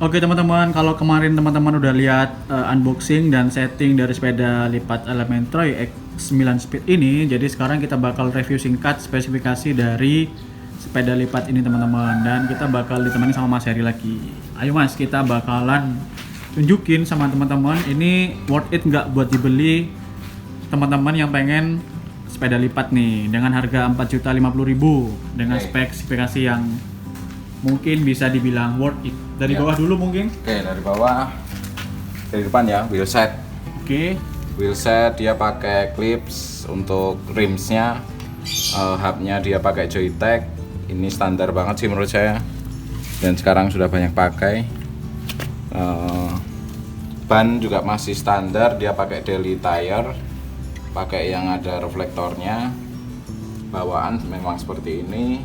Oke teman-teman, kalau kemarin teman-teman udah lihat unboxing dan setting dari sepeda lipat Elementroy X9 Speed ini, jadi sekarang kita bakal review singkat spesifikasi dari sepeda lipat ini teman-teman, dan kita bakal ditemani sama Mas Heri lagi. Ayo Mas, kita bakalan tunjukin sama teman-teman ini worth it nggak buat dibeli teman-teman yang pengen sepeda lipat nih dengan harga 4.050.000 dengan spesifikasi yang mungkin bisa dibilang worth it. Dari bawah dulu mungkin. Oke, dari bawah. Dari depan ya, wheel set. Oke. Wheel set dia pakai clips untuk rimsnya. Hubnya dia pakai Joytech. Ini standar banget sih menurut saya. Dan sekarang sudah banyak pakai. Ban juga masih standar, dia pakai daily tire. Pakai yang ada reflektornya. Bawaan memang seperti ini.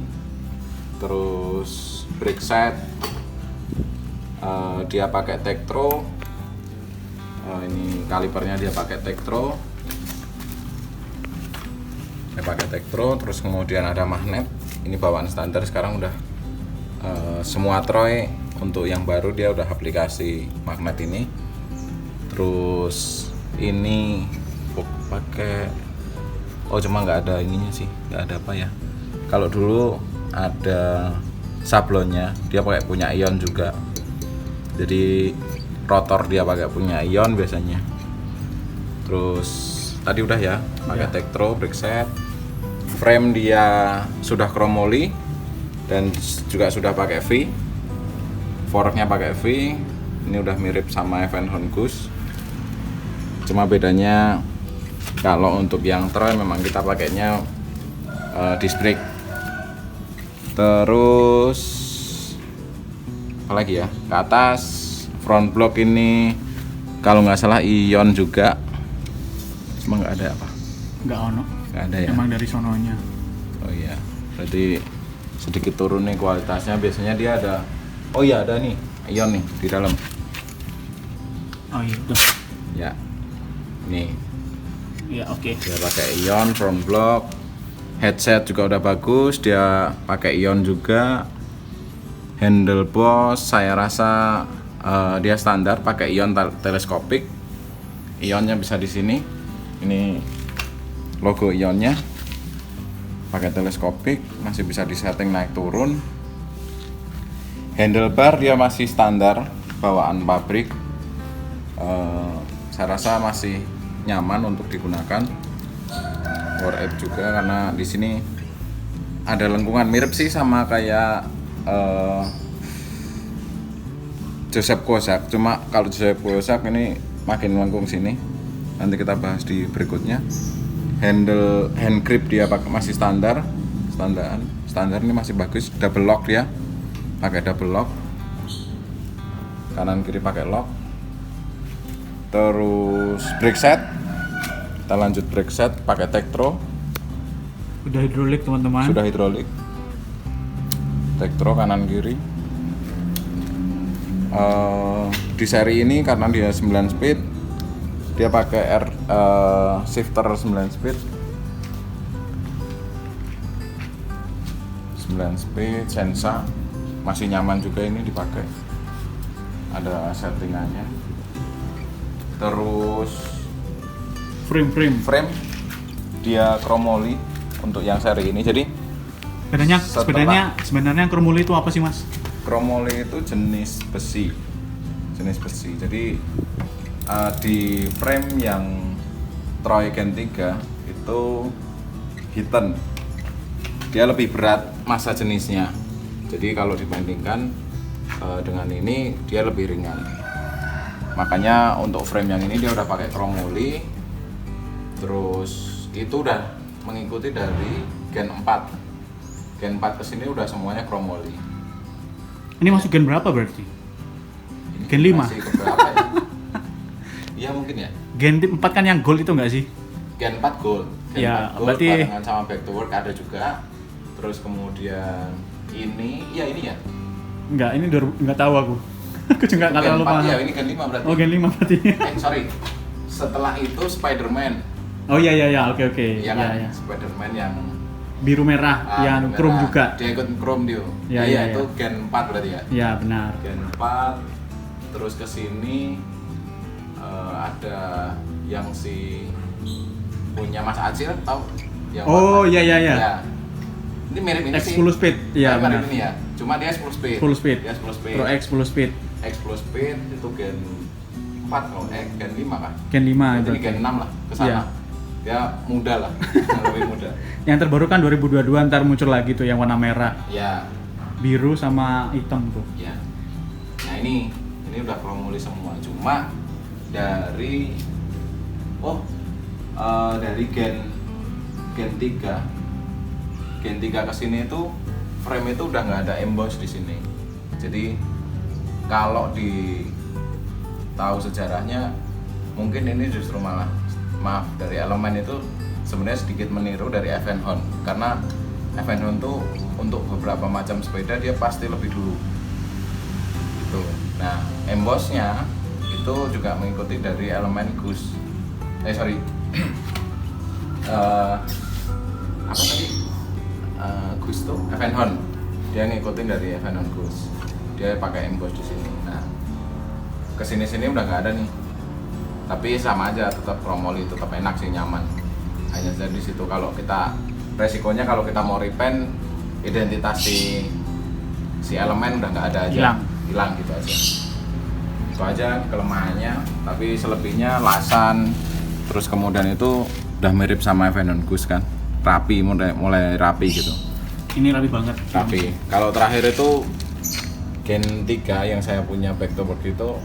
Terus brake set. Dia pakai Tektro. Ini kalipernya dia pakai Tektro. Terus kemudian ada magnet. Ini bawaan standar, sekarang udah semua Troy untuk yang baru dia udah aplikasi magnet ini. Terus ini pakai cuma nggak ada ininya sih, nggak ada apa ya. Kalau dulu ada sablonnya, dia pakai punya Ion juga. Jadi rotor dia pakai punya Ion biasanya. Terus tadi udah ya, pakai Tektro, brake set. Frame dia sudah chromoli dan juga sudah pakai V. Forknya pakai V. Ini udah mirip sama Evan Goose. Cuma bedanya kalau untuk yang Troy memang kita pakainya disc brake. Terus apa lagi ya, ke atas front block ini kalau nggak salah Ion juga, cuma nggak ada apa, nggak ada ya, Emang dari sononya. Oh iya, berarti sedikit turun nih kualitasnya. Biasanya dia ada, oh iya ada nih Ion nih di dalam. Oh iya, tuh. Ya, nih Ya oke. dia pakai Ion front block. Headset juga udah bagus, dia pakai Ion juga. Handle boss saya rasa dia standar pakai Ion teleskopik. Ionnya bisa di sini. Ini logo Ionnya. Pakai teleskopik, masih bisa disetting naik turun. Handlebar dia masih standar bawaan pabrik. Saya rasa masih nyaman untuk digunakan. Power App juga karena di sini ada lengkungan, mirip sih sama kayak Joseph Kozak, cuma kalau Joseph Kozak ini makin lengkung sini. Nanti kita bahas di berikutnya. Hand grip dia masih standar ini masih bagus. Double lock dia, pakai double lock. Kanan kiri pakai lock. Terus brake set. Kita lanjut brake set pakai Tektro. Udah hidrolik teman-teman. Sudah hidrolik. Tektro kanan kiri. Di seri ini karena dia 9 speed, dia pakai shifter 9 speed. 9 speed Sensa, masih nyaman juga ini dipakai. Ada settingannya. Terus frame dia chromoli untuk yang seri ini. Jadi sebenarnya chromoli itu apa sih Mas? Chromoli itu jenis besi. Jadi di frame yang Troy Gen 3 itu Hiten. Dia lebih berat massa jenisnya. Jadi kalau dibandingkan dengan ini dia lebih ringan. Makanya untuk frame yang ini dia udah pakai chromoli. Terus itu udah mengikuti dari Gen 4. Gen 4 kesini udah semuanya chromoli. Ini masuk gen berapa berarti? Ini Gen 5? masih ke berapa ya? Iya mungkin ya. Gen 4 kan yang gold itu enggak sih? Gen 4 gold. Ya, 4 gold berarti barengan sama back to work ada juga. Terus kemudian ini ya. enggak, ini enggak tahu aku. Aku juga enggak terlalu paham. Ya, ini Gen 5 berarti. Oh, Gen 5 berarti. Sorry. Setelah itu Spider-Man. Oh iya, oke. Iya kan? Iya. Spider-Man yang biru merah yang biru chrome merah. juga. Dia ikut chrome dia. Iya. Itu Gen 4 berarti ya. Iya, benar. Gen 4 terus ke sini ada yang punya Mas Acil, tahu? Yang Oh warna- iya iya iya. Ya. Ini mirip ini sih. X10 speed. Iya Mirip benar. ini ya. Cuma dia 10 speed. Full speed. Dia 10 speed. Pro X10 speed. X10 speed itu gen 4 kalau gen 5 kan. Gen 5 Jadi berarti. gen 6 lah ke sana. Iya. Dia muda lah. Lebih muda. Yang terbaru kan 2022 ntar muncul lagi tuh yang warna merah, Ya. biru sama hitam tuh. Ya. Nah, ini udah promoli semua. Cuma dari dari gen 3 ke sini itu frame itu udah nggak ada emboss di sini. Jadi kalau tahu sejarahnya mungkin ini justru malah dari elemen itu sebenarnya sedikit meniru dari Evenhon, karena Evenhon tuh untuk beberapa macam sepeda dia pasti lebih dulu gitu. Nah, embossnya itu juga mengikuti dari elemen Goose. Apa tadi? Goose tuh Evenhon. Dia ngikutin dari Evenhon Goose. Dia pakai emboss di sini. Nah, kesini udah nggak ada nih. Tapi sama aja, tetap promoli, tetap enak sih, nyaman. Hanya saja di situ kalau resikonya kalau kita mau repaint, identitas si elemen udah nggak ada aja. Hilang gitu aja. Itu aja kelemahannya. Tapi selebihnya lasan, terus kemudian itu udah mirip sama Evenhon Goose kan, rapi, mulai rapi gitu. Ini rapi banget. Rapi. Kalau terakhir itu Gen 3 yang saya punya back to back itu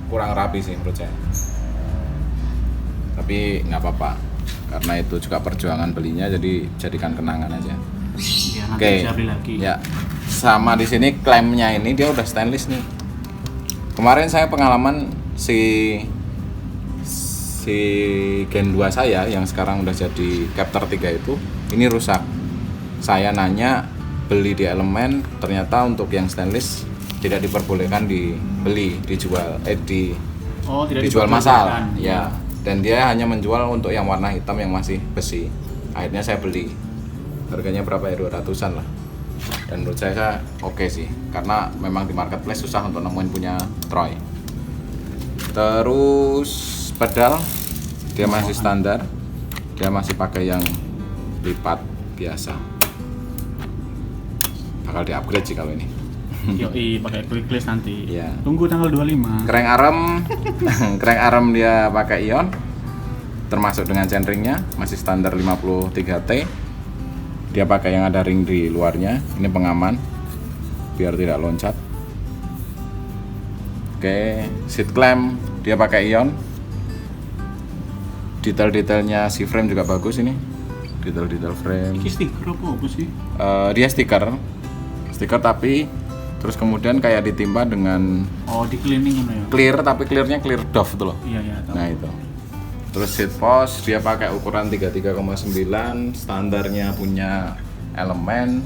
kurang rapi sih menurut saya. Tapi nggak apa-apa, karena itu juga perjuangan belinya, jadi jadikan kenangan aja. Ya, nanti Oke. bisa beli lagi. Ya, sama di sini klaimnya ini dia udah stainless nih. Kemarin saya pengalaman si Gen 2 saya yang sekarang udah jadi Captor 3 itu ini rusak. Saya nanya beli di Elemen, ternyata untuk yang stainless tidak diperbolehkan dijual Tidak massal. diperbolehkan. Ya. Dan dia hanya menjual untuk yang warna hitam yang masih besi. Akhirnya saya beli. Harganya berapa ya? 200-an lah. Dan menurut saya oke sih, karena memang di marketplace susah untuk nemuin punya Troy. Terus pedal dia masih standar, dia masih pakai yang lipat biasa. Bakal di-upgrade sih kalau ini. Yoi, pakai quick list nanti. Iya. Tunggu tanggal 25. Crank arm dia pakai ion, termasuk dengan chainringnya masih standar 53T. Dia pakai yang ada ring di luarnya, ini pengaman biar tidak loncat. Oke, seat clamp dia pakai ion. Detail-detailnya si frame juga bagus ini. Detail frame. Ini stiker apa sih? Dia stiker tapi terus kemudian kayak ditimpa dengan Oh, di cleaning ya. clear, tapi clearnya clear doff tuh loh. Iya, tahu. Nah itu. Terus seat post dia pakai ukuran 33,9, standarnya punya Elemen,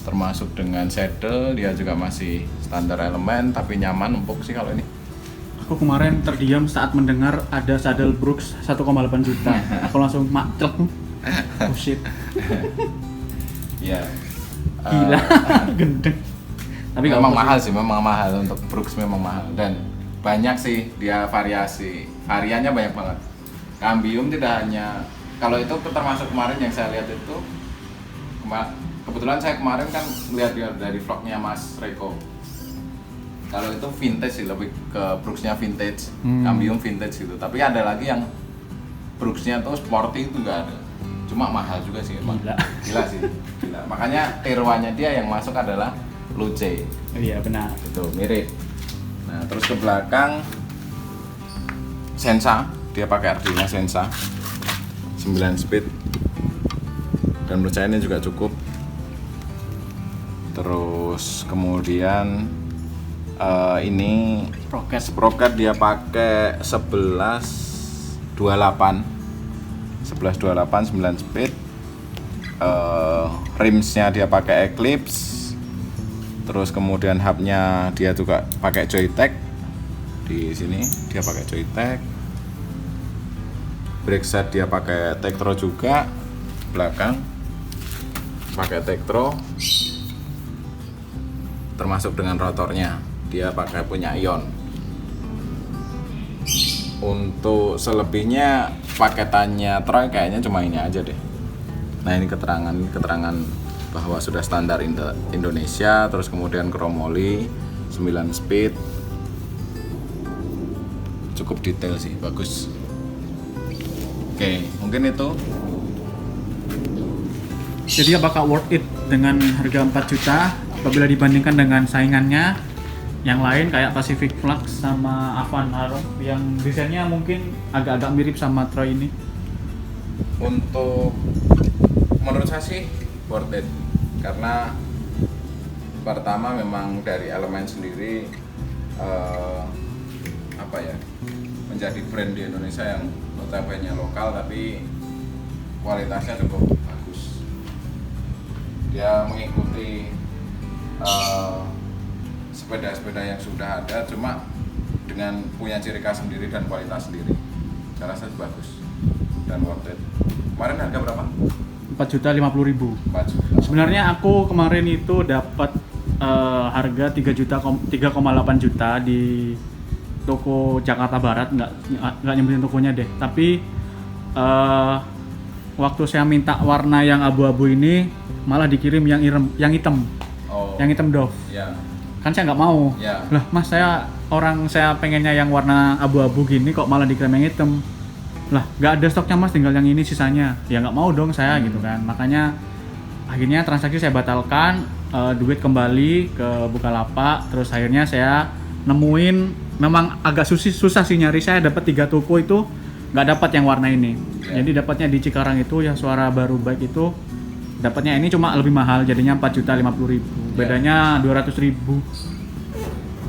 termasuk dengan saddle dia juga masih standar Elemen, tapi nyaman, empuk sih kalau ini. Aku kemarin terdiam saat mendengar ada saddle Brooks 1,8 juta. Aku langsung macet. Oh shit. Ya. Gila. Gendeng. Tapi nggak Memang apa-apa mahal sih, memang mahal untuk Brooks, memang mahal, dan banyak sih dia variannya banyak banget. Cambium tidak hanya, kalau itu termasuk kemarin yang saya lihat itu kebetulan saya kemarin kan lihat dari vlognya Mas Reko. Kalau itu vintage sih, lebih ke Brooksnya vintage, Cambium vintage gitu. Tapi ada lagi yang Brooksnya tuh sporty itu nggak ada, cuma mahal juga sih emang. Gila sih, gila. Makanya tiruannya dia yang masuk adalah Luce. Iya benar. Itu mirip. Nah, terus ke belakang Sensa, dia pakai Ardina Sensa 9 speed. Dan menurut saya ini juga cukup. Terus kemudian ini sprocket dia pakai 1128 9 speed. Rimsnya dia pakai Eclipse. Terus kemudian hubnya dia juga pakai Joytech. Di sini dia pakai Joytech. Brake set dia pakai Tektro juga. Belakang pakai Tektro. Termasuk dengan rotornya dia pakai punya Ion. Untuk selebihnya paketannya Troy kayaknya cuma ini aja deh. Nah ini keterangan bahwa sudah standar Indonesia, terus kemudian kromoli 9 speed, cukup detail sih, bagus. Oke, mungkin itu. Jadi apakah worth it dengan harga 4 juta apabila dibandingkan dengan saingannya yang lain kayak Pacific Flux sama Avanaro yang desainnya mungkin agak-agak mirip sama Troy ini? Untuk menurut saya sih worth it, karena pertama memang dari elemen sendiri menjadi brand di Indonesia yang notabene lokal tapi kualitasnya cukup bagus. Dia mengikuti sepeda-sepeda yang sudah ada, cuma dengan punya ciri khas sendiri dan kualitas sendiri. Saya rasa bagus dan worth it. Kemarin harga berapa? 4.050.000. 4 juta. Sebenarnya aku kemarin itu dapat harga 3,8 juta di toko Jakarta Barat, nggak nyebutin tokonya deh. Tapi waktu saya minta warna yang abu-abu ini malah dikirim yang hitam, Oh. yang hitam Dove. Ya. Kan saya nggak mau. Ya. Lah mas, saya pengennya yang warna abu-abu gini kok malah dikirim yang hitam. Lah nggak ada stoknya mas, tinggal yang ini sisanya. Ya nggak mau dong saya gitu kan. Makanya akhirnya transaksi saya batalkan, duit kembali ke Bukalapak. Terus akhirnya saya nemuin, memang agak susah sih nyari. Saya dapat 3 toko itu nggak dapat yang warna ini. Ya. Jadi dapatnya di Cikarang itu yang Suara Baru Bike itu dapatnya ini cuma lebih mahal, jadinya 4.050.000. Bedanya 200.000.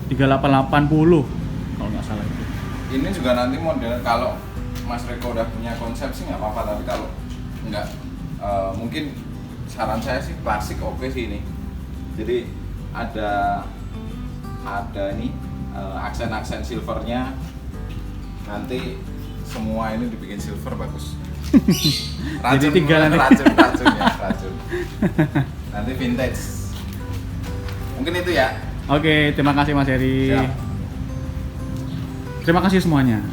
3880 kalau nggak salah itu. Ini juga nanti model, kalau Mas Reko udah punya konsep sih nggak apa-apa, tapi kalau nggak, mungkin saran saya sih klasik oke sih ini. Jadi ada ini aksen-aksen silvernya, nanti semua ini dibikin silver bagus. Jadi tiga nanti. racun. Nanti vintage. Mungkin itu ya. Oke, terima kasih Mas Heri. Siap. Terima kasih semuanya.